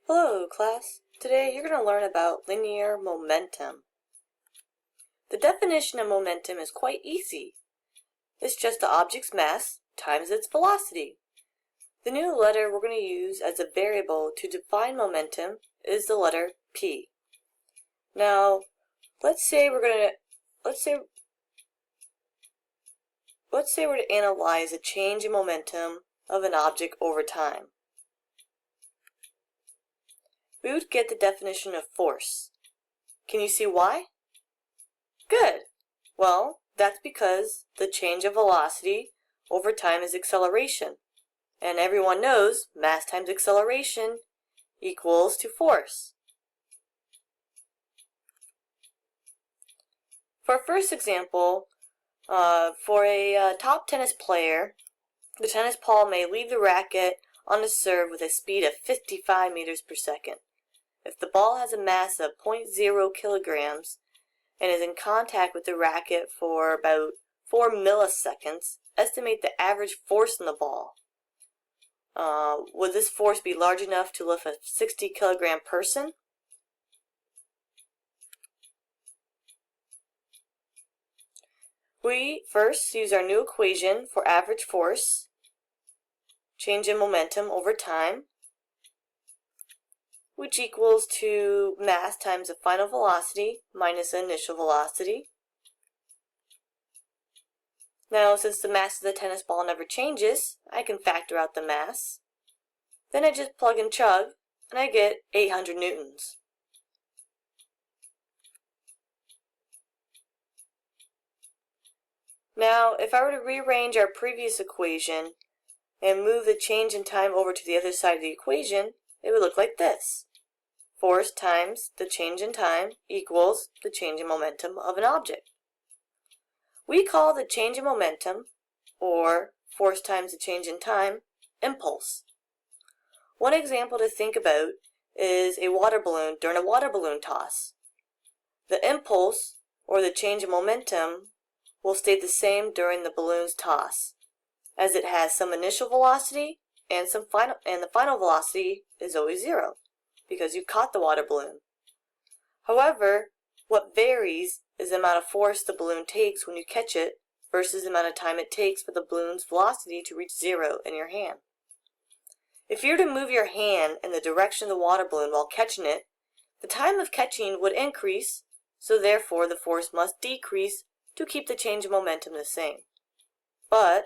Hello, class. Today you're going to learn about linear momentum. The definition of momentum is quite easy. It's just the object's mass times its velocity. The new letter we're going to use as a variable to define momentum is the letter P. Now, let's say we're to analyze a change in momentum of an object over time. We would get the definition of force. Can you see why? Good. Well, that's because the change of velocity over time is acceleration. And everyone knows mass times acceleration equals to force. For our first example, for a top tennis player, the tennis ball may leave the racket on the serve with a speed of 55 meters per second. If the ball has a mass of 0.0 kilograms and is in contact with the racket for about 4 milliseconds, estimate the average force on the ball. Would this force be large enough to lift a 60 kilogram person? We first use our new equation for average force, change in momentum over time, which equals to mass times the final velocity minus the initial velocity. Now, since the mass of the tennis ball never changes, I can factor out the mass. Then I just plug and chug, and I get 800 newtons. Now, if I were to rearrange our previous equation and move the change in time over to the other side of the equation, it would look like this. Force times the change in time equals the change in momentum of an object. We call the change in momentum, or force times the change in time, impulse. One example to think about is a water balloon during a water balloon toss. The impulse, or the change in momentum, will stay the same during the balloon's toss, as it has some initial velocity and the final velocity is always 0, because you caught the water balloon. However, what varies is the amount of force the balloon takes when you catch it versus the amount of time it takes for the balloon's velocity to reach 0 in your hand. If you were to move your hand in the direction of the water balloon while catching it, the time of catching would increase, so therefore the force must decrease to keep the change of momentum the same. But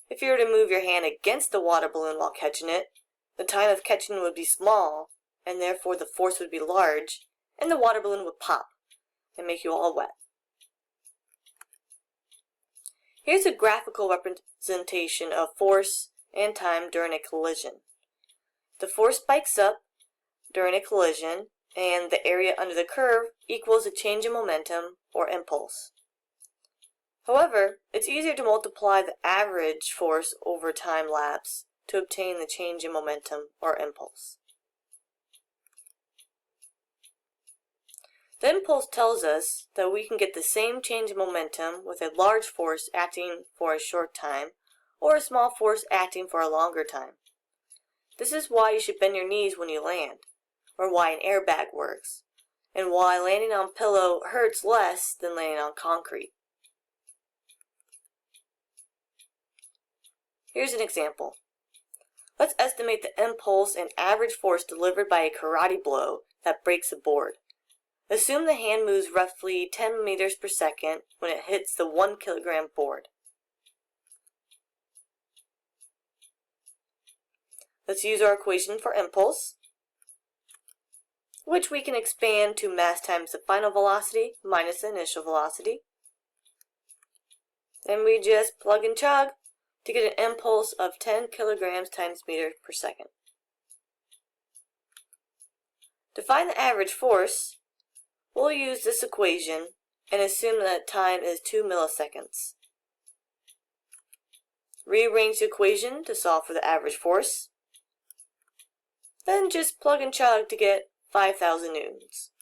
if you were to move your hand against the water balloon while catching it, the time of catching would be small, and therefore the force would be large, and the water balloon would pop and make you all wet. Here's a graphical representation of force and time during a collision. The force spikes up during a collision, and the area under the curve equals the change in momentum or impulse. However, it's easier to multiply the average force over time lapse to obtain the change in momentum or impulse. The impulse tells us that we can get the same change in momentum with a large force acting for a short time or a small force acting for a longer time. This is why you should bend your knees when you land, or why an airbag works, and why landing on pillow hurts less than landing on concrete. Here's an example. Let's estimate the impulse and average force delivered by a karate blow that breaks a board. Assume the hand moves roughly 10 meters per second when it hits the 1 kilogram board. Let's use our equation for impulse, which we can expand to mass times the final velocity minus the initial velocity. Then we just plug and chug to get an impulse of 10 kilograms times meter per second. To find the average force, we'll use this equation and assume that time is 2 milliseconds. Rearrange the equation to solve for the average force. Then just plug and chug to get 5,000 newtons.